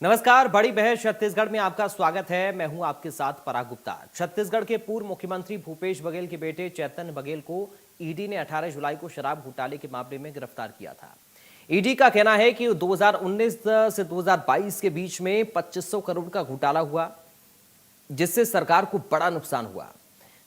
नमस्कार। बड़ी बहस छत्तीसगढ़ में आपका स्वागत है। मैं हूं आपके साथ पराग गुप्ता। छत्तीसगढ़ के पूर्व मुख्यमंत्री भूपेश बघेल के बेटे चैतन्य बघेल को ईडी ने 18 जुलाई को शराब घोटाले के मामले में गिरफ्तार किया था। ईडी का कहना है कि 2019 से 2022 के बीच में 2500 करोड़ का घोटाला हुआ, जिससे सरकार को बड़ा नुकसान हुआ।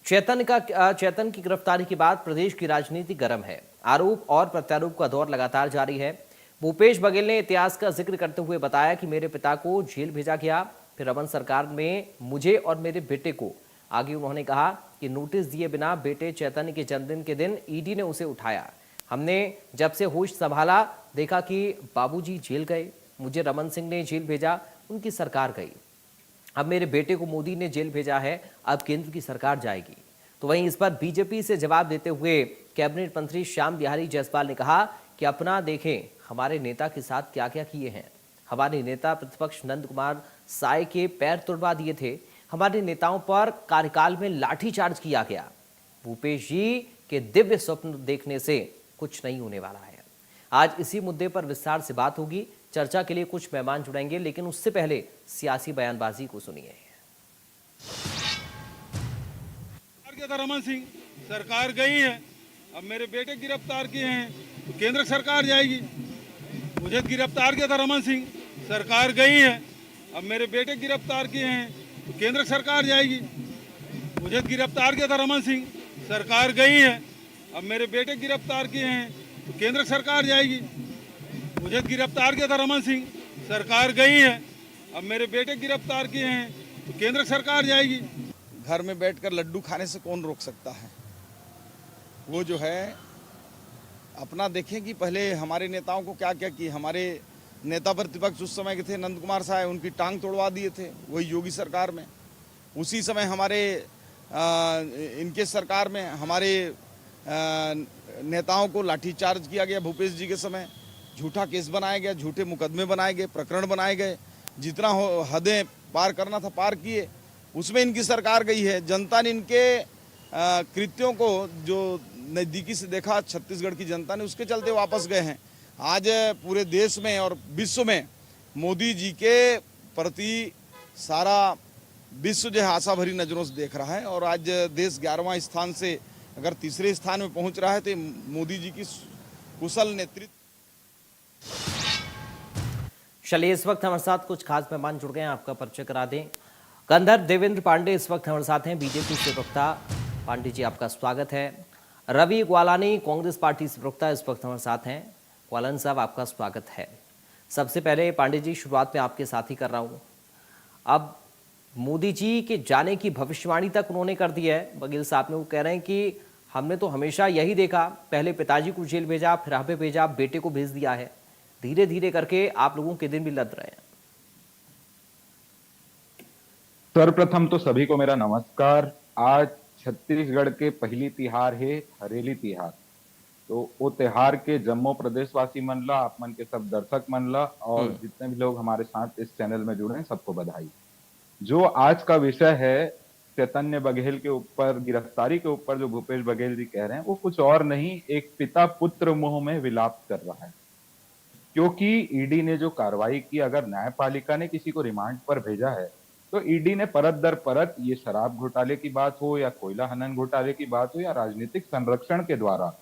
चैतन्य की गिरफ्तारी के बाद प्रदेश की राजनीति गर्म है। आरोप और प्रत्यारोप का दौर लगातार जारी है। भूपेश बघेल ने इतिहास का जिक्र करते हुए बताया कि मेरे पिता को जेल भेजा गया, फिर रमन सरकार में मुझे और मेरे बेटे को। आगे उन्होंने कहा कि नोटिस दिए बिना बेटे चैतन्य के जन्मदिन के दिन ईडी ने उसे उठाया। हमने जब से होश संभाला देखा कि बाबूजी जेल गए, मुझे रमन सिंह ने जेल भेजा, उनकी सरकार गई। अब मेरे बेटे को मोदी ने जेल भेजा है, अब केंद्र की सरकार जाएगी। तो वहीं इस पर बीजेपी से जवाब देते हुए कैबिनेट मंत्री श्याम बिहारी जायसवाल ने कहा कि अपना देखें हमारे नेता के साथ क्या क्या किए हैं। हमारे नेता प्रतिपक्ष नंद कुमार साय के पैर तुड़वा दिए थे। हमारे नेताओं पर कार्यकाल में लाठीचार्ज किया गया। भूपेश जी के दिव्य स्वप्न देखने से कुछ नहीं होने वाला है। आज इसी मुद्दे पर विस्तार से बात होगी। चर्चा के लिए कुछ मेहमान जुड़ेंगे, लेकिन उससे पहले सियासी बयानबाजी को सुनिए। रमन सिंह सरकार गई है, अब मेरे बेटे गिरफ्तार किए हैं तो केंद्र सरकार जाएगी। मुझे गिरफ्तार किया था रमन सिंह, सरकार गई है, अब मेरे बेटे गिरफ्तार किए हैं तो केंद्र सरकार जाएगी। मुझे गिरफ्तार किया था रमन सिंह, सरकार गई है, अब मेरे बेटे गिरफ्तार किए हैं तो केंद्र सरकार जाएगी। मुझे गिरफ्तार किया था रमन सिंह, सरकार गई है, अब मेरे बेटे गिरफ्तार किए हैं तो केंद्र सरकार जाएगी। घर में बैठकर लड्डू खाने से कौन रोक सकता है। वो जो है अपना देखें कि पहले हमारे नेताओं को क्या क्या किए। हमारे नेता प्रतिपक्ष उस समय के थे नंद कुमार साय, उनकी टांग तोड़वा दिए थे वही योगी सरकार में। उसी समय हमारे इनके सरकार में हमारे नेताओं को लाठीचार्ज किया गया। भूपेश जी के समय झूठा केस बनाया गया, झूठे मुकदमे बनाए गए, प्रकरण बनाए गए। जितना हदें पार करना था पार किए, उसमें इनकी सरकार गई है। जनता ने इनके कृत्यों को जो नज़दीकी से देखा, छत्तीसगढ़ की जनता ने, उसके चलते वापस गए हैं। आज पूरे देश में और विश्व में मोदी जी के प्रति सारा विश्व जो है आशा भरी नज़रों से देख रहा है। और आज देश 11वां स्थान से अगर तीसरे स्थान में पहुंच रहा है तो मोदी जी की कुशल नेतृत्व। चलिए, इस वक्त हमारे साथ कुछ खास मेहमान जुड़ गए हैं, आपका परिचय करा दें। गंधर्व देवेंद्र पांडे इस वक्त हमारे साथ हैं, बीजेपी से प्रवक्ता। पांडे जी, आपका स्वागत है। रवि ग्वालानी कांग्रेस पार्टी से प्रवक्ता इस वक्त हमारे साथ हैं। ग्वालानी साहब, आपका स्वागत है। सबसे पहले पांडे जी, शुरुआत में आपके साथ ही कर रहा हूं। अब मोदी जी के जाने की भविष्यवाणी तक उन्होंने कर दी है। बघेल साहब ने, वो कह रहे हैं कि हमने तो हमेशा यही देखा, पहले पिताजी को जेल भेजा, फिर हमें भेजा, बेटे को भेज दिया है। धीरे धीरे करके आप लोगों के दिन भी लद रहे हैं। सर्वप्रथम तो सभी को मेरा नमस्कार। आज छत्तीसगढ़ के पहली तिहार है हरेली तिहार। तो वो त्योहार के जम्मू प्रदेशवासी मन ला, आप मन के सब दर्शक मन ला और जितने भी लोग हमारे साथ इस चैनल में जुड़े हैं, सबको बधाई। जो आज का विषय है चैतन्य बघेल के ऊपर, गिरफ्तारी के ऊपर, जो भूपेश बघेल जी कह रहे हैं, वो कुछ और नहीं, एक पिता पुत्र मोह में विलाप कर रहा है। क्योंकि ईडी ने जो कार्रवाई की, अगर न्यायपालिका ने किसी को रिमांड पर भेजा है तो ईडी ने परत दर परत, ये शराब घोटाले की बात हो या कोयला खनन घोटाले की बात हो या राजनीतिक संरक्षण के द्वारा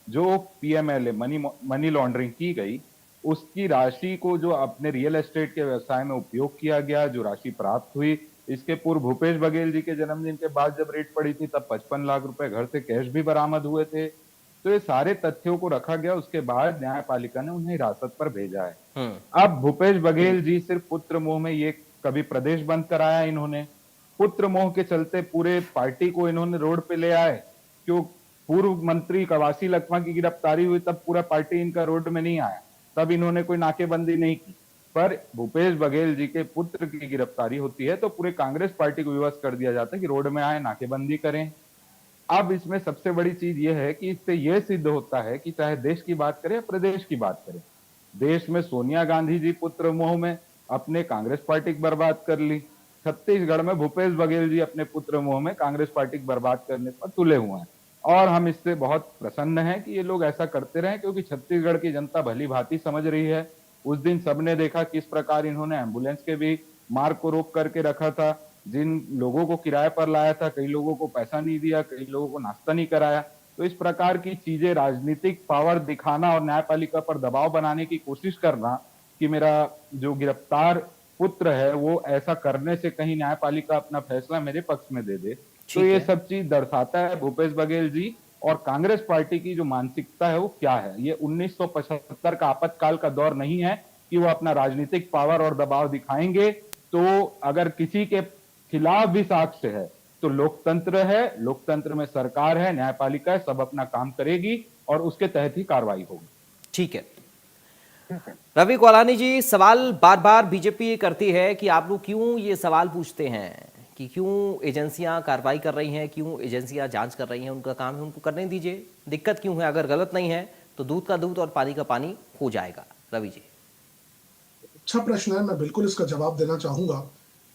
जो पीएमएलए मनी लॉन्ड्रिंग की गई, उसकी राशि को जो अपने रियल एस्टेट के व्यवसाय में उपयोग किया गया, जो राशि प्राप्त हुई। इसके पूर्व भूपेश बघेल जी के जन्मदिन के बाद जब रेड पड़ी थी तब 55 लाख रुपए घर से कैश भी बरामद हुए थे। तो ये सारे तथ्यों को रखा गया, उसके बाद न्यायपालिका ने उन्हें हिरासत पर भेजा है। अब भूपेश बघेल जी सिर्फ पुत्र मोह में, ये कभी प्रदेश बंद कराया इन्होंने, पुत्र मोह के चलते पूरे पार्टी को इन्होंने रोड पे ले आए। क्यों? पूर्व मंत्री कवासी लखमा की गिरफ्तारी हुई तब पूरा पार्टी इनका रोड में नहीं आया, तब इन्होंने कोई नाकेबंदी नहीं की। पर भूपेश बघेल जी के पुत्र की गिरफ्तारी होती है तो पूरे कांग्रेस पार्टी को विवश कर दिया जाता है कि रोड में आए, नाकेबंदी करें। अब इसमें सबसे बड़ी चीज यह है कि इससे यह सिद्ध होता है कि चाहे देश की बात करें या प्रदेश की बात करें, देश में सोनिया गांधी जी पुत्र मोह में अपने कांग्रेस पार्टी को बर्बाद कर ली, छत्तीसगढ़ में भूपेश बघेल जी अपने पुत्र मोह में कांग्रेस पार्टी को बर्बाद करने पर तुले हुए हैं। और हम इससे बहुत प्रसन्न हैं कि ये लोग ऐसा करते रहे, क्योंकि छत्तीसगढ़ की जनता भली भांति समझ रही है उस दिन सबने देखा किस प्रकार इन्होंने एम्बुलेंस के भी मार्ग को रोक करके रखा था, जिन लोगों को किराए पर लाया था, कई लोगों को पैसा नहीं दिया, कई लोगों को नाश्ता नहीं कराया। तो इस प्रकार की चीजें, राजनीतिक पावर दिखाना और न्यायपालिका पर दबाव बनाने की कोशिश करना कि मेरा जो गिरफ्तार पुत्र है वो ऐसा करने से कहीं न्यायपालिका अपना फैसला मेरे पक्ष में दे दे, तो ठीक ये है। सब चीज दर्शाता है भूपेश बघेल जी और कांग्रेस पार्टी की जो मानसिकता है वो क्या है। ये 1975 का आपातकाल का दौर नहीं है कि वो अपना राजनीतिक पावर और दबाव दिखाएंगे। तो अगर किसी के खिलाफ भी साक्ष्य है तो लोकतंत्र है, लोकतंत्र में सरकार है, न्यायपालिका है, सब अपना काम करेगी और उसके तहत ही कार्रवाई होगी। ठीक है। रवि कोलानी जी, सवाल बार बार बीजेपी ये करती है कि आप लोग क्यों ये सवाल पूछते हैं कि क्यों एजेंसियां कार्रवाई कर रही हैं, क्यों एजेंसियां जांच कर रही हैं, उनका काम है, उनको करने दीजिए, दिक्कत क्यों है? अगर गलत नहीं है तो दूध का दूध और पानी का पानी हो जाएगा। रवि जी, अच्छा प्रश्न है, मैं बिल्कुल इसका जवाब देना चाहूंगा।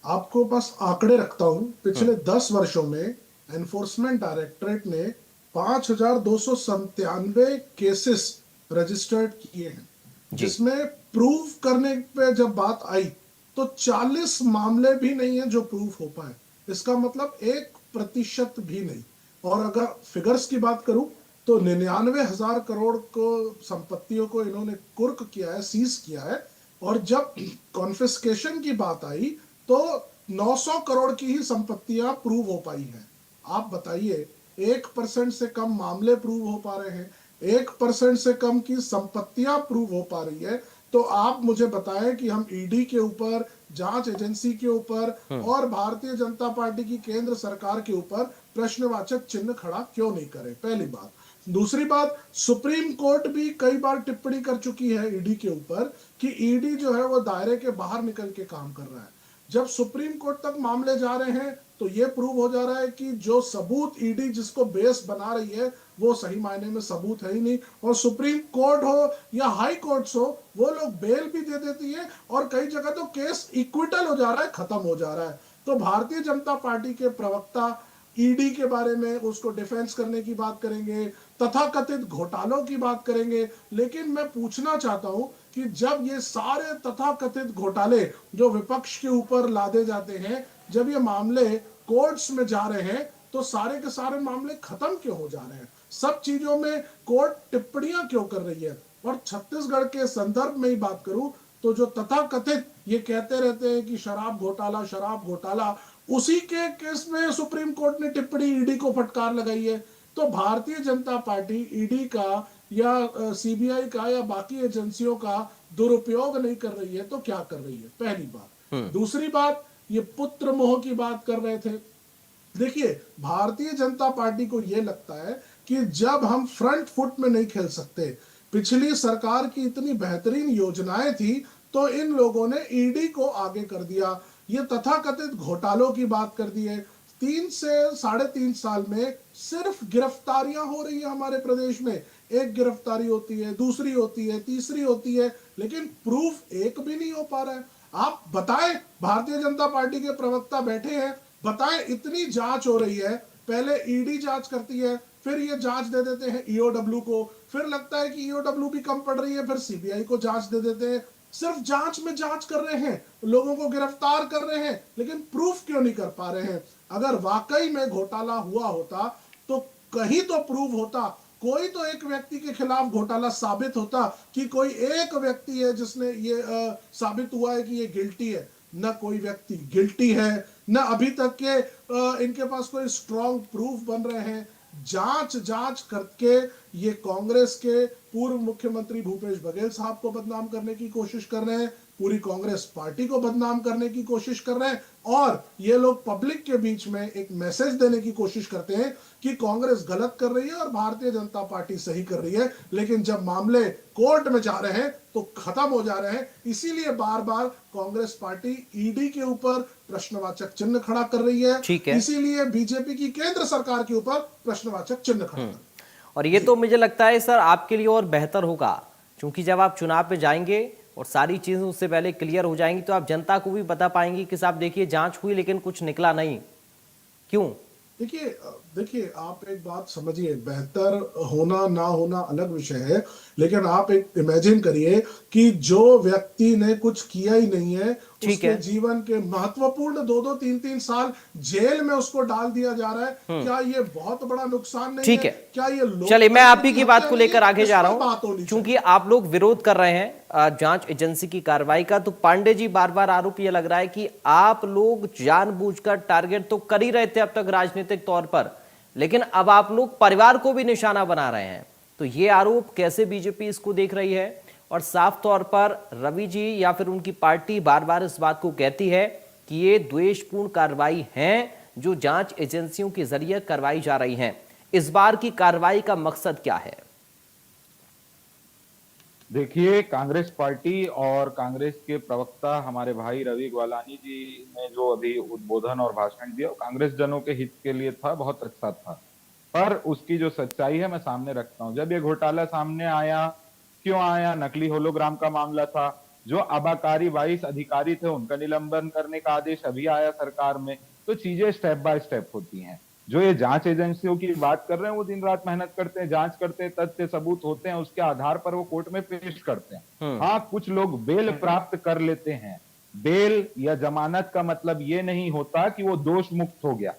आपको पास आंकड़े रखता हूं। पिछले 10 वर्षों में एनफोर्समेंट डायरेक्टरेट ने 5,297 केसेस रजिस्टर्ड किए हैं, जिसमें प्रूव करने पे जब बात आई तो 40 मामले भी नहीं है जो प्रूव हो पाए। इसका मतलब 1% भी नहीं। और अगर फिगर्स की बात करूं तो 99,000 करोड़ को संपत्तियों को इन्होंने कुर्क किया है, सीज किया है। और जब कॉन्फिस्केशन की बात आई तो 900 करोड़ की ही संपत्तियां प्रूव हो पाई हैं। आप बताइए, 1% से कम मामले प्रूव हो पा रहे हैं, 1% से कम की संपत्तियां प्रूव हो पा रही है। तो आप मुझे बताएं कि हम ईडी के ऊपर, जांच एजेंसी के ऊपर और भारतीय जनता पार्टी की केंद्र सरकार के ऊपर प्रश्नवाचक चिन्ह खड़ा क्यों नहीं करें? पहली बात। दूसरी बात, सुप्रीम कोर्ट भी कई बार टिप्पणी कर चुकी है ईडी के ऊपर कि ईडी जो है वो दायरे के बाहर निकल के काम कर रहा है। जब सुप्रीम कोर्ट तक मामले जा रहे हैं तो ये प्रूव हो जा रहा है कि जो सबूत ईडी जिसको बेस बना रही है वो सही मायने में सबूत है ही नहीं। और सुप्रीम कोर्ट हो या हाई कोर्ट्स हो, वो लोग बेल भी दे देती है और कई जगह तो केस इक्विटल हो जा रहा है, खत्म हो जा रहा है। तो भारतीय जनता पार्टी के प्रवक्ता ईडी के बारे में उसको डिफेंस करने की बात करेंगे, तथाकथित घोटालों की बात करेंगे। लेकिन मैं पूछना चाहता हूं कि जब ये सारे तथाकथित घोटाले जो विपक्ष के ऊपर लादे जाते हैं, जब ये मामले कोर्ट्स में जा रहे हैं तो सारे के सारे मामले खत्म क्यों हो जा रहे हैं? सब चीजों में कोर्ट टिप्पणियां क्यों कर रही है? और छत्तीसगढ़ के संदर्भ में ही बात करूं तो जो तथाकथित ये कहते रहते हैं कि शराब घोटाला, शराब घोटाला, उसी के केस में सुप्रीम कोर्ट ने टिप्पणी ईडी को फटकार लगाई है। तो भारतीय जनता पार्टी ईडी का या सीबीआई का या बाकी एजेंसियों का दुरुपयोग नहीं कर रही है तो क्या कर रही है? पहली बात। दूसरी बात, ये पुत्र मोह की बात कर रहे थे। देखिए, भारतीय जनता पार्टी को यह लगता है कि जब हम फ्रंट फुट में नहीं खेल सकते, पिछली सरकार की इतनी बेहतरीन योजनाएं थी तो इन लोगों ने ईडी को आगे कर दिया, ये तथाकथित घोटालों की बात कर दी है। 3 से 3.5 साल में सिर्फ गिरफ्तारियां हो रही है हमारे प्रदेश में। एक गिरफ्तारी होती है, दूसरी होती है, तीसरी होती है, लेकिन प्रूफ एक भी नहीं हो पा रहा है। आप बताएं, भारतीय जनता पार्टी के प्रवक्ता बैठे हैं, बताएं, इतनी जांच हो रही है, पहले ईडी जांच करती है, फिर ये जांच दे देते हैं ईओडब्ल्यू को, फिर लगता है कि ईओडब्ल्यू भी कम पड़ रही है, फिर सीबीआई को जांच दे देते हैं। सिर्फ जांच में जांच कर रहे हैं, लोगों को गिरफ्तार कर रहे हैं, लेकिन प्रूफ क्यों नहीं कर पा रहे हैं? अगर वाकई में घोटाला हुआ होता तो कहीं तो प्रूव होता, कोई तो एक व्यक्ति के खिलाफ घोटाला साबित होता कि कोई एक व्यक्ति है जिसने ये साबित हुआ है कि ये गिल्टी है। न कोई व्यक्ति गिल्टी है, न अभी तक के इनके पास कोई स्ट्रॉन्ग प्रूफ बन रहे हैं। जांच करके ये कांग्रेस के पूर्व मुख्यमंत्री भूपेश बघेल साहब को बदनाम करने की कोशिश कर रहे हैं, पूरी कांग्रेस पार्टी को बदनाम करने की कोशिश कर रहे हैं, और ये लोग पब्लिक के बीच में एक मैसेज देने की कोशिश करते हैं कि कांग्रेस गलत कर रही है और भारतीय जनता पार्टी सही कर रही है। लेकिन जब मामले कोर्ट में जा रहे हैं तो खत्म हो जा रहे हैं। इसीलिए बार बार कांग्रेस पार्टी ईडी के ऊपर प्रश्नवाचक चिन्ह खड़ा कर रही है। इसीलिए बीजेपी की केंद्र सरकार के ऊपर प्रश्नवाचक चिन्ह खड़ा कर रही है। और ये तो मुझे लगता है सर आपके लिए और बेहतर होगा, क्योंकि जब आप चुनाव पे जाएंगे और सारी चीजें उससे पहले क्लियर हो जाएंगी तो आप जनता को भी बता पाएंगे कि साहब देखिए जांच हुई लेकिन कुछ निकला नहीं। क्यों? देखिए आप एक बात समझिए, बेहतर होना ना होना अलग विषय है, लेकिन आप एक इमेजिन करिए कि जो व्यक्ति ने कुछ किया ही नहीं है, ठीक उसके है। जीवन के महत्वपूर्ण 2-2 3-3 साल जेल में उसको डाल दिया जा रहा है। क्या ये बहुत बड़ा नुकसान नहीं ठीक है? है, क्या ये चलिए मैं आप लोकतंत्र ही की की बात हत्या को नहीं लेकर है? आगे इस जा पर रहा हूं। बात होनी चूंकि चाहिए। आप लोग विरोध कर रहे हैं जांच एजेंसी की कार्रवाई का, तो पांडे जी बार बार आरोप ये लग रहा है कि आप लोग जानबूझकर टारगेट तो कर ही रहे थे अब तक राजनीतिक तौर पर, लेकिन अब आप लोग परिवार को भी निशाना बना रहे हैं। तो ये आरोप कैसे बीजेपी इसको देख रही है? और साफ तौर पर रवि जी या फिर उनकी पार्टी बार बार इस बात को कहती है कि ये द्वेषपूर्ण कार्रवाई है जो जांच एजेंसियों के जरिए करवाई जा रही है। इस बार की कार्रवाई का मकसद क्या है? देखिए, कांग्रेस पार्टी और कांग्रेस के प्रवक्ता हमारे भाई रवि ग्वालानी जी ने जो अभी उद्बोधन और भाषण दिया, वो कांग्रेस जनों के हित के लिए था, बहुत अच्छा था। पर उसकी जो सच्चाई है मैं सामने रखता हूं। जब ये घोटाला सामने आया, क्यों आया? नकली होलोग्राम का मामला था। जो आबाकारी 22 अधिकारी थे उनका निलंबन करने का आदेश अभी आया सरकार में। तो चीजें स्टेप बाय स्टेप होती हैं। जो ये जांच एजेंसियों की बात कर रहे हैं, वो दिन रात मेहनत करते हैं, जांच करते हैं, तथ्य सबूत होते हैं, उसके आधार पर वो कोर्ट में पेश करते हैं। हाँ, कुछ लोग बेल प्राप्त कर लेते हैं। बेल या जमानत का मतलब ये नहीं होता कि वो दोष मुक्त हो गया।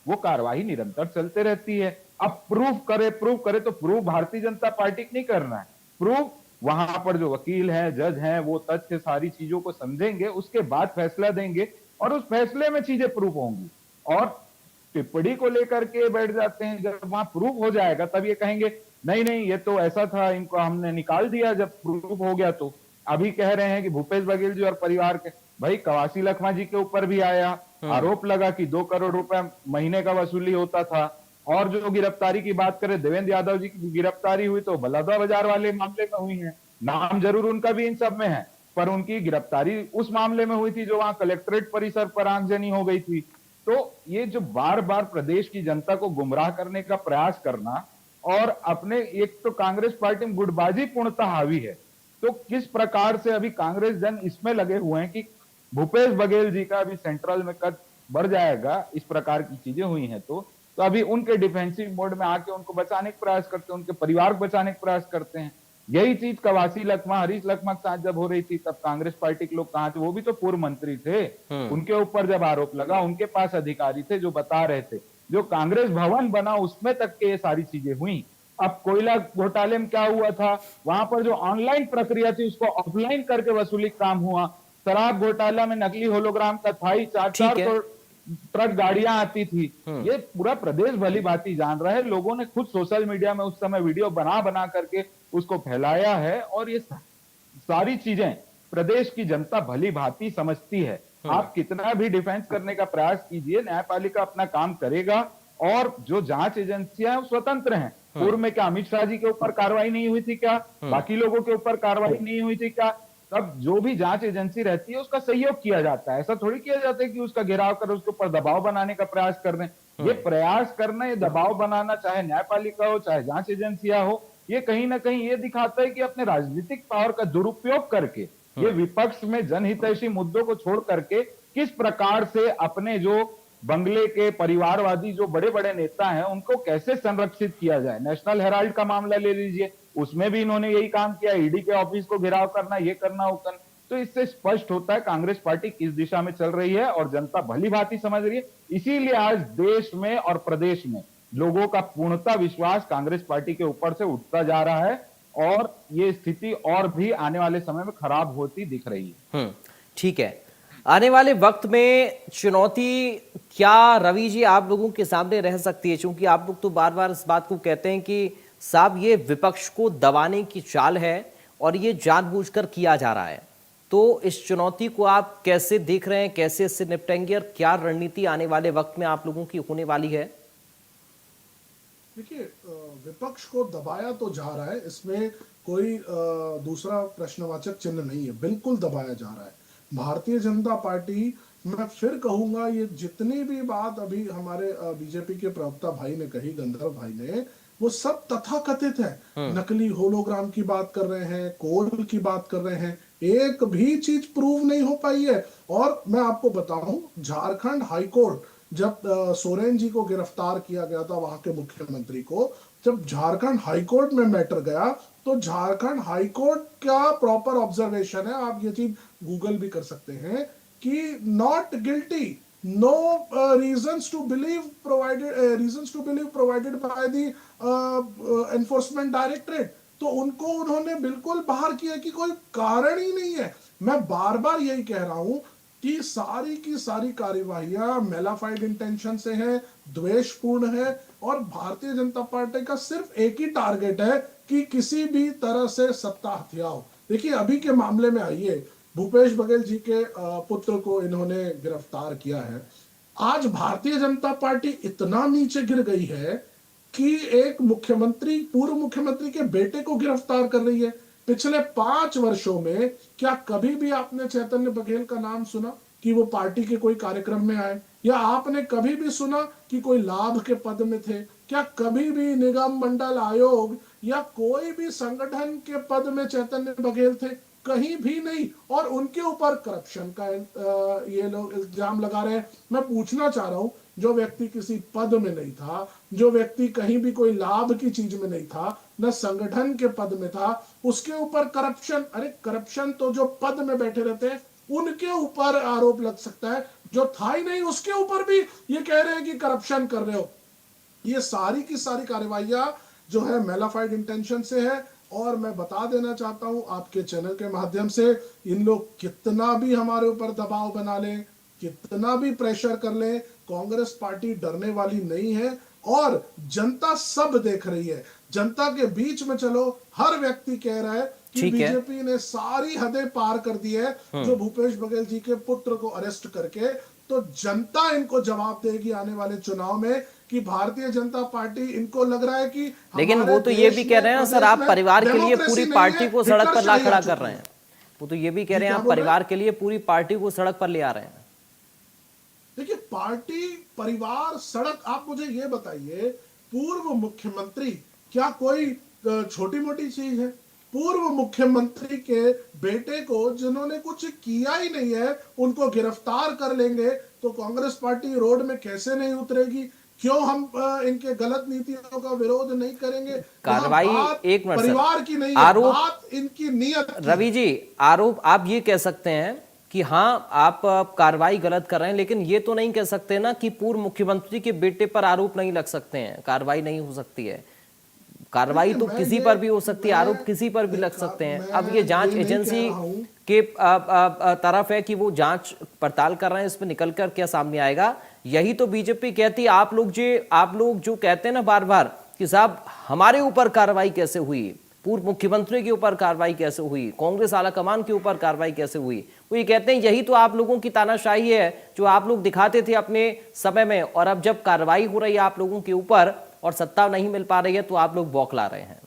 वो कार्रवाई निरंतर चलते रहती है। अब प्रूफ करे तो प्रूफ भारतीय जनता पार्टी को नहीं करना है। प्रूफ वहां पर जो वकील हैं, जज हैं, वो तथ्य सारी चीजों को समझेंगे, उसके बाद फैसला देंगे और उस फैसले में चीजें प्रूफ होंगी। और टिप्पणी को लेकर के बैठ जाते हैं। जब वहां प्रूफ हो जाएगा तब ये कहेंगे नहीं नहीं ये तो ऐसा था, इनको हमने निकाल दिया जब प्रूफ हो गया। तो अभी कह रहे हैं कि भूपेश बघेल जी और परिवार के भाई कवासी लखमा जी के ऊपर भी आया आरोप लगा कि 2 करोड़ रुपए महीने का वसूली होता था। और जो गिरफ्तारी की बात करें, देवेंद्र यादव जी की गिरफ्तारी हुई तो बलौदा बाजार वाले मामले में हुई है। नाम जरूर उनका भी इन सब में है, पर उनकी गिरफ्तारी उस मामले में हुई थी जो वहां कलेक्ट्रेट परिसर पर आगजनी हो गई थी। तो ये जो बार बार प्रदेश की जनता को गुमराह करने का प्रयास करना, और अपने एक तो कांग्रेस पार्टी में गुटबाजी पूर्णतः हावी है। तो किस प्रकार से अभी कांग्रेस जन इसमें लगे हुए हैं कि भूपेश बघेल जी का अभी सेंट्रल में कद बढ़ जाएगा, इस प्रकार की चीजें हुई हैं। तो अभी उनके डिफेंसिव मोड में आके उनको बचाने का प्रयास करते हैं, उनके परिवार को बचाने का प्रयास करते हैं। यही चीज कवासी लखमा, हरीश लखमा के साथ जब हो रही थी, तब कांग्रेस पार्टी के लोग कहां थे? वो भी तो पूर्व मंत्री थे। उनके ऊपर जब आरोप लगा, उनके पास अधिकारी थे जो बता रहे थे। जो कांग्रेस भवन बना उसमें तक के ये सारी चीजें हुई। अब कोयला घोटाले में क्या हुआ था? वहां पर जो ऑनलाइन प्रक्रिया थी उसको ऑफलाइन करके वसूली काम हुआ। शराब घोटाला में नकली होलोग्राम का था ही, 4-4 ठीक है। ट्रक गाड़ियां आती थी। ये पूरा प्रदेश भली भांति जान रहा है। लोगों ने खुद सोशल मीडिया में उस समय वीडियो बना बना करके उसको फैलाया है। और ये सारी चीजें प्रदेश की जनता भली भांति समझती है। आप कितना भी डिफेंस करने का प्रयास कीजिए, न्यायपालिका अपना काम करेगा। और जो जांच एजेंसियां हैं स्वतंत्र हैं। पूर्व में क्या अमित शाह जी के ऊपर कार्रवाई नहीं हुई थी क्या? बाकी लोगों के ऊपर कार्रवाई नहीं हुई थी क्या? तब जो भी जांच एजेंसी रहती है उसका सहयोग किया जाता है। ऐसा थोड़ी किया जाता है कि उसका घेराव कर उसके ऊपर दबाव बनाने का प्रयास कर रहे हैं। ये प्रयास करना, ये दबाव बनाना, चाहे न्यायपालिका हो चाहे जांच एजेंसियां हो, ये कहीं ना कहीं ये दिखाता है कि अपने राजनीतिक पावर का दुरुपयोग करके ये विपक्ष में जनहितैषी मुद्दों को छोड़ करके किस प्रकार से अपने जो बंगले के परिवारवादी जो बड़े बड़े नेता हैं उनको कैसे संरक्षित किया जाए। नेशनल हेराल्ड का मामला ले लीजिए, उसमें भी इन्होंने यही काम किया। ईडी के ऑफिस को घेराव करना, ये करना, वो करना। तो इससे स्पष्ट होता है कांग्रेस पार्टी किस दिशा में चल रही है और जनता भली भांति समझ रही है। इसीलिए आज देश में और प्रदेश में लोगों का पूर्णतः विश्वास कांग्रेस पार्टी के ऊपर से उठता जा रहा है। और ये स्थिति और भी आने वाले समय में खराब होती दिख रही है। ठीक है। आने वाले वक्त में चुनौती क्या रवि जी आप लोगों के सामने रह सकती है? क्योंकि आप लोग तो बार बार इस बात को कहते हैं कि साहब ये विपक्ष को दबाने की चाल है और ये जानबूझकर किया जा रहा है। तो इस चुनौती को आप कैसे देख रहे हैं, कैसे इससे निपटेंगे और क्या रणनीति आने वाले वक्त में आप लोगों की होने वाली है? देखिए, विपक्ष को दबाया तो जा रहा है, इसमें कोई दूसरा प्रश्नवाचक चिन्ह नहीं है। बिल्कुल दबाया जा रहा है। भारतीय जनता पार्टी, मैं फिर कहूंगा, ये जितनी भी बात अभी हमारे बीजेपी के प्रवक्ता भाई ने कही, गंधर्व भाई ने, वो सब तथाकथित है। नकली होलोग्राम की बात कर रहे हैं, कोल की बात कर रहे हैं, एक भी चीज प्रूव नहीं हो पाई है। और मैं आपको बताऊं, झारखंड हाईकोर्ट जब सोरेन जी को गिरफ्तार किया गया था, वहां के मुख्यमंत्री को, जब झारखंड हाईकोर्ट में मैटर गया, तो झारखंड हाईकोर्ट का प्रॉपर ऑब्जर्वेशन है, आप ये चीज गूगल भी कर सकते हैं, कि not guilty, no reasons to believe provided by the enforcement directorate। तो उनको उन्होंने बिल्कुल बाहर किया कि कोई कारण ही नहीं है। मैं बार बार यही कह रहा हूं कि सारी की सारी कार्यवाहियां मेलाफाइड इंटेंशन से है, द्वेषपूर्ण है, और भारतीय जनता पार्टी का सिर्फ एक ही टारगेट है कि किसी भी तरह से सत्ता हथियाओ। देखिए अभी के मामले में आइए, भूपेश बघेल जी के पुत्र को इन्होंने गिरफ्तार किया है। आज भारतीय जनता पार्टी इतना नीचे गिर गई है कि एक मुख्यमंत्री, पूर्व मुख्यमंत्री के बेटे को गिरफ्तार कर रही है। पिछले 5 वर्षों में क्या कभी भी आपने चैतन्य बघेल का नाम सुना कि वो पार्टी के कोई कार्यक्रम में आए? या आपने कभी भी सुना कि कोई लाभ के पद में थे? क्या कभी भी निगम मंडल आयोग या कोई भी संगठन के पद में चैतन्य बघेल थे? कहीं भी नहीं। और उनके ऊपर करप्शन का ये लोग इल्जाम लगा रहे हैं। मैं पूछना चाह रहा हूं, जो व्यक्ति किसी पद में नहीं था, जो व्यक्ति कहीं भी कोई लाभ की चीज में नहीं था, न संगठन के पद में था, उसके ऊपर करप्शन? अरे करप्शन तो जो पद में बैठे रहते हैं उनके ऊपर आरोप लग सकता है, जो था ही नहीं उसके ऊपर भी ये कह रहे हैं कि करप्शन कर रहे हो। ये सारी की सारी कार्यवाहियां जो है मेलाफाइड इंटेंशन से है। और मैं बता देना चाहता हूं आपके चैनल के माध्यम से, इन लोग कितना भी हमारे ऊपर दबाव बना लें, कितना भी प्रेशर कर लें, कांग्रेस पार्टी डरने वाली नहीं है। और जनता सब देख रही है, जनता के बीच में चलो, हर व्यक्ति कह रहा है कि बीजेपी ने सारी हदें पार कर दी है जो भूपेश बघेल जी के पुत्र को अरेस्ट करके। तो जनता इनको जवाब देगी आने वाले चुनाव में कि भारतीय जनता पार्टी, इनको लग रहा है कि, लेकिन वो तो ये भी कह रहे हैं सर, आप परिवार के लिए पूरी पार्टी को सड़क पर ला खड़ा कर रहे हैं। वो तो ये भी कह रहे हैं आप परिवार के लिए पूरी पार्टी को सड़क पर ले आ रहे हैं। देखिए पार्टी, परिवार, सड़क, आप मुझे ये बताइए, पूर्व मुख्यमंत्री क्या कोई छोटी मोटी चीज है? पूर्व मुख्यमंत्री के बेटे को जिन्होंने कुछ किया ही नहीं है उनको गिरफ्तार कर लेंगे तो कांग्रेस पार्टी रोड में कैसे नहीं उतरेगी? क्यों हम इनके गलत नीतियों का विरोध नहीं करेंगे? कार्रवाई, एक मिनट, परिवार की नहीं है, बात इनकी नियत। रवि जी, आरोप आप ये कह सकते हैं कि हाँ आप कार्रवाई गलत कर रहे हैं, लेकिन ये तो नहीं कह सकते ना कि पूर्व मुख्यमंत्री के बेटे पर आरोप नहीं लग सकते हैं, कार्रवाई नहीं हो सकती है। कार्रवाई तो किसी पर भी हो सकती है, आरोप किसी पर भी लग सकते हैं। अब ये जांच एजेंसी के तरफ है कि वो जांच पड़ताल कर रहे हैं, इसमें निकलकर क्या सामने आएगा। यही तो बीजेपी कहती है। आप लोग जो कहते हैं ना बार बार कि साहब हमारे ऊपर कार्रवाई कैसे हुई, पूर्व मुख्यमंत्री के ऊपर कार्रवाई कैसे हुई, कांग्रेस आलाकमान के ऊपर कार्रवाई कैसे हुई, वो ये कहते हैं यही तो आप लोगों की तानाशाही है जो आप लोग दिखाते थे अपने समय में, और अब जब कार्रवाई हो रही है आप लोगों के ऊपर और सत्ता नहीं मिल पा रही है तो आप लोग बौखला रहे हैं।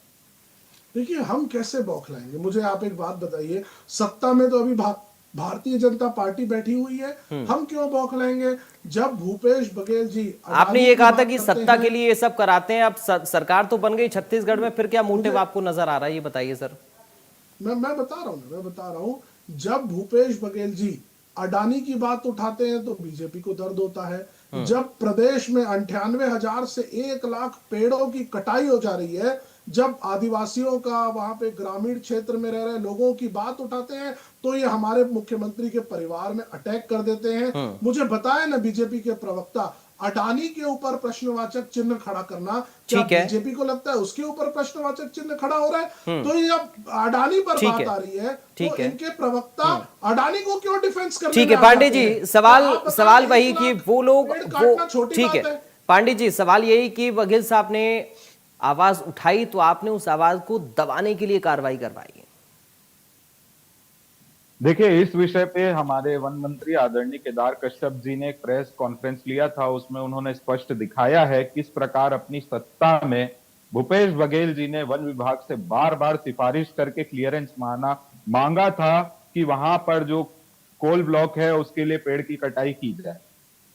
देखिए हम कैसे बौखलाएंगे? मुझे आप एक बात बताइए, सत्ता में तो अभी भारतीय जनता पार्टी बैठी हुई है, हम क्यों बौखलाएंगे? जब भूपेश बघेल जी, आपने ये कहा था कि सत्ता के लिए ये सब कराते हैं, अब सरकार तो बन गई छत्तीसगढ़ में, फिर क्या मोटिव आपको नजर आ रहा है, ये बताइए सर। मैं बता रहा हूं, जब भूपेश बघेल जी अडानी की बात उठाते हैं तो बीजेपी को दर्द होता है। जब प्रदेश में 98,000 से 1 लाख पेड़ों की कटाई हो जा रही है, जब आदिवासियों का, वहां पे ग्रामीण क्षेत्र में रह रहे लोगों की बात उठाते हैं तो ये हमारे मुख्यमंत्री के परिवार में अटैक कर देते हैं। मुझे बताया ना बीजेपी के प्रवक्ता, अडानी के ऊपर प्रश्नवाचक चिन्ह खड़ा करना, क्या बीजेपी को लगता है उसके ऊपर प्रश्नवाचक चिन्ह खड़ा हो रहा है? तो ये जब अडानी पर बात आ रही है तो इनके प्रवक्ता अडानी को क्यों डिफेंस करने? ठीक है पांडे जी, सवाल वही कि वो लोग, ठीक है पांडे जी, सवाल यही कि बघेल साहब ने आवाज उठाई तो आपने उस आवाज को दबाने के लिए कार्रवाई करवाई। देखिए इस विषय पे हमारे वन मंत्री आदरणीय केदार कश्यप जी ने एक प्रेस कॉन्फ्रेंस लिया था, उसमें उन्होंने स्पष्ट दिखाया है किस प्रकार अपनी सत्ता में भूपेश बघेल जी ने वन विभाग से बार बार सिफारिश करके क्लियरेंस मांगा था कि वहां पर जो कोल ब्लॉक है उसके लिए पेड़ की कटाई की जाए।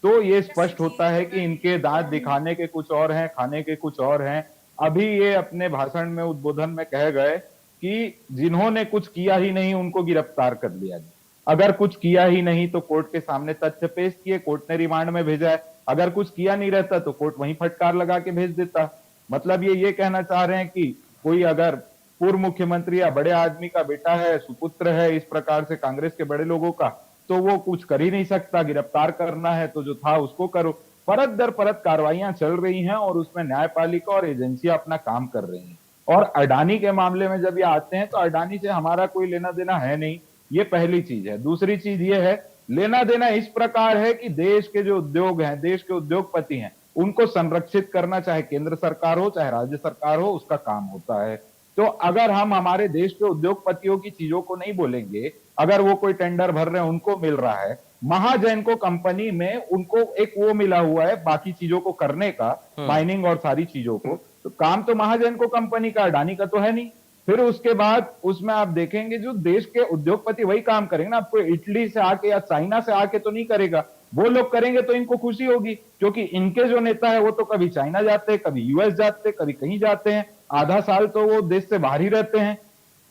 तो ये स्पष्ट होता है कि इनके दांत दिखाने के कुछ और हैं, खाने के कुछ और हैं। अभी ये अपने भाषण में, उद्बोधन में कह गए कि जिन्होंने कुछ किया ही नहीं उनको गिरफ्तार कर लिया जाए। अगर कुछ किया ही नहीं तो कोर्ट के सामने तथ्य पेश किए, कोर्ट ने रिमांड में भेजा है। अगर कुछ किया नहीं रहता तो कोर्ट वहीं फटकार लगा के भेज देता। मतलब ये कहना चाह रहे हैं कि कोई अगर पूर्व मुख्यमंत्री या बड़े आदमी का बेटा है, सुपुत्र है इस प्रकार से कांग्रेस के बड़े लोगों का, तो वो कुछ कर ही नहीं सकता। गिरफ्तार करना है तो जो था उसको करो। परत दर परत कार्रवाइयां चल रही हैं और उसमें न्यायपालिका और एजेंसियां अपना काम कर रही हैं। और अडानी के मामले में जब ये आते हैं तो अडानी से हमारा कोई लेना देना है नहीं, ये पहली चीज है। दूसरी चीज ये है, लेना देना इस प्रकार है कि देश के जो उद्योग हैं, देश के उद्योगपति हैं, उनको संरक्षित करना चाहे केंद्र सरकार हो चाहे राज्य सरकार हो, उसका काम होता है। तो अगर हम हमारे देश के उद्योगपतियों की चीजों को नहीं बोलेंगे, अगर वो कोई टेंडर भर रहे हैं उनको मिल रहा है, महाजन को कंपनी में उनको एक वो मिला हुआ है बाकी चीजों को करने का, माइनिंग और सारी चीजों को, तो काम तो महाजन को कंपनी का, अडानी का तो है नहीं। फिर उसके बाद उसमें आप देखेंगे जो देश के उद्योगपति वही काम करेंगे ना, आपको इटली से आके या चाइना से आके तो नहीं करेगा। वो लोग करेंगे तो इनको खुशी होगी, क्योंकि इनके जो नेता है वो तो कभी चाइना जाते हैं, कभी यूएस जाते हैं, कभी कहीं जाते हैं, आधा साल तो वो देश से बाहर ही रहते हैं।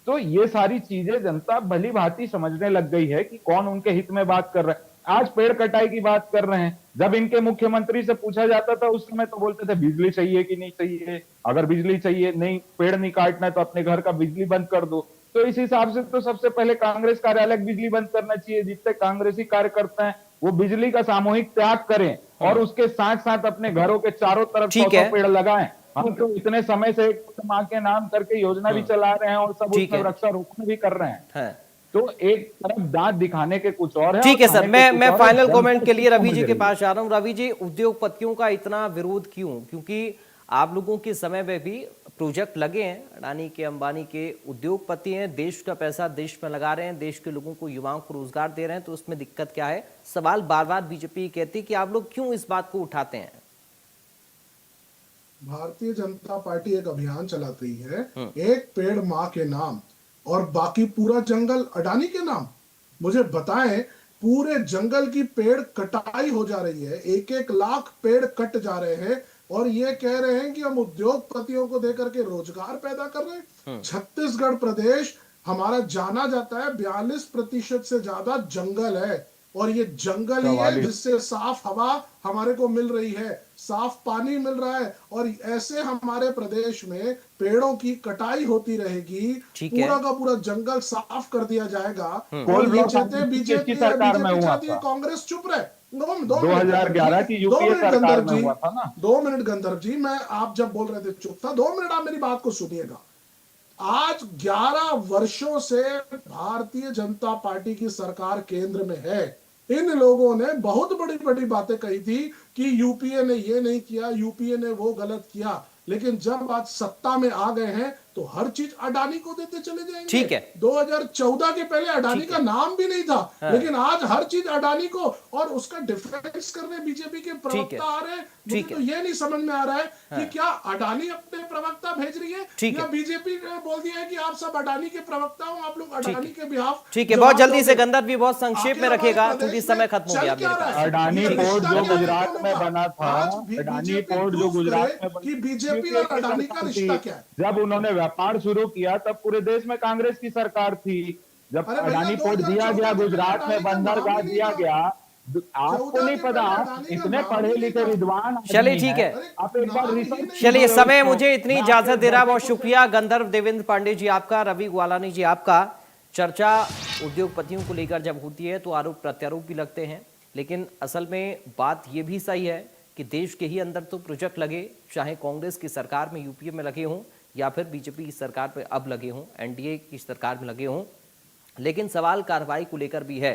तो ये सारी चीजें जनता भली भांति समझने लग गई है कि कौन उनके हित में बात कर रहा है। आज पेड़ कटाई की बात कर रहे हैं, जब इनके मुख्यमंत्री से पूछा जाता था उस समय तो बोलते थे बिजली चाहिए कि नहीं चाहिए, अगर बिजली चाहिए, नहीं पेड़ नहीं काटना है तो अपने घर का बिजली बंद कर दो। तो इस हिसाब से तो सबसे पहले कांग्रेस कार्यालय बिजली बंद करना चाहिए। जितने कांग्रेसी कार्यकर्ता हैं वो बिजली का सामूहिक त्याग करें और उसके साथ साथ अपने घरों के चारों तरफ 100 पेड़ लगाएं। हम तो इतने समय से माँ के नाम करके योजना भी चला रहे हैं और सब उसमें वृक्षारोपण भी कर रहे हैं। तो एक तरफ दांत दिखाने के कुछ और है। ठीक है सर, मैं फाइनल कमेंट के लिए रवि जी के पास आ रहा हूं। रवि जी, उद्योगपतियों का इतना विरोध क्यों? क्योंकि आप लोगों के समय में भी प्रोजेक्ट लगे हैं, अडानी के, अंबानी के उद्योगपति हैं, देश का पैसा देश में लगा रहे हैं, देश के लोगों को, युवाओं को रोजगार दे रहे हैं, तो उसमें दिक्कत क्या है? सवाल बार बार बीजेपी कहती है कि आप लोग क्यों इस बात को उठाते हैं? भारतीय जनता पार्टी एक अभियान चलाती है, एक पेड़ माँ के नाम, और बाकी पूरा जंगल अडानी के नाम। मुझे बताएं, पूरे जंगल की पेड़ कटाई हो जा रही है, 1-1 लाख पेड़ कट जा रहे हैं, और ये कह रहे हैं कि हम उद्योगपतियों को देकर के रोजगार पैदा कर रहे हैं। छत्तीसगढ़ प्रदेश हमारा जाना जाता है 42% से ज्यादा जंगल है, और ये जंगल ही है जिससे साफ हवा हमारे को मिल रही है, साफ पानी मिल रहा है। और ऐसे हमारे प्रदेश में पेड़ों की कटाई होती रहेगी, पूरा का पूरा जंगल साफ कर दिया जाएगा। और ये चाहते बीजेपी चाहती है कांग्रेस चुप रहे। 2011 की यूपीए सरकार में हुआ था ना। 2 मिनट गंधर्व जी, मैं आप जब बोल रहे थे चुप था। 2 मिनट आप मेरी बात को सुनिएगा। आज 11 वर्षों से भारतीय जनता पार्टी की सरकार केंद्र में है। इन लोगों ने बहुत बड़ी बड़ी बातें कही थी कि यूपीए ने ये नहीं किया, यूपीए ने वो गलत किया, लेकिन जब आज सत्ता में आ गए हैं तो हर चीज अडानी को देते चले जाएंगे। ठीक है, 2014 के पहले अडानी का नाम भी नहीं था, लेकिन आज हर चीज अडानी को, और उसका डिफेंस करने बीजेपी के प्रवक्ता आ रहे हैं। मुझे तो ये नहीं समझ में आ रहा है कि क्या अडानी अपने प्रवक्ता भेज रही है या बीजेपी ने बोल दिया है कि आप सब अडानी के प्रवक्ता हो, आप लोग अडानी के बिहाफ। ठीक है, बहुत जल्दी से गंधर्व भी बहुत संक्षेप में रखेगा क्योंकि समय खत्म हो गया मेरे पास। अडानी पोर्ट जो गुजरात में बना था, अडानी पोर्ट जो गुजरात में कि बीजेपी और अडानी का रिश्ता क्या है? जब उन्होंने व्यापार शुरू किया तब पूरे देश में कांग्रेस की सरकार थी। जब अडानी पोर्ट दिया गया, गुजरात में बंदरगाह दिया गया, आपको नहीं पता? आप इतने पढ़े लिखे विद्वान। चलिए ठीक है, आप एक बार रिसर्च। चलिए, समय मुझे इतनी इजाजत दे रहा है, बहुत शुक्रिया। गंधर्व देवेंद्र पांडे जी आपका, रवि ग्वालानी जी आपका। चर्चा उद्योगपतियों को लेकर जब होती है तो आरोप प्रत्यारोप भी लगते हैं, लेकिन असल में बात यह भी सही है कि देश के ही अंदर तो प्रोजेक्ट लगे, चाहे कांग्रेस की सरकार में यूपीए में लगे हों या फिर बीजेपी की सरकार में अब लगे हों, एनडीए की सरकार में लगे हों, लेकिन सवाल कार्रवाई को लेकर भी है।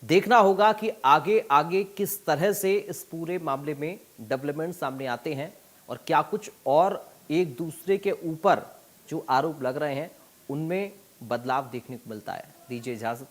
देखना होगा कि आगे आगे किस तरह से इस पूरे मामले में डेवलपमेंट सामने आते हैं और क्या कुछ और एक दूसरे के ऊपर जो आरोप लग रहे हैं उनमें बदलाव देखने को मिलता है। दीजिए इजाजत।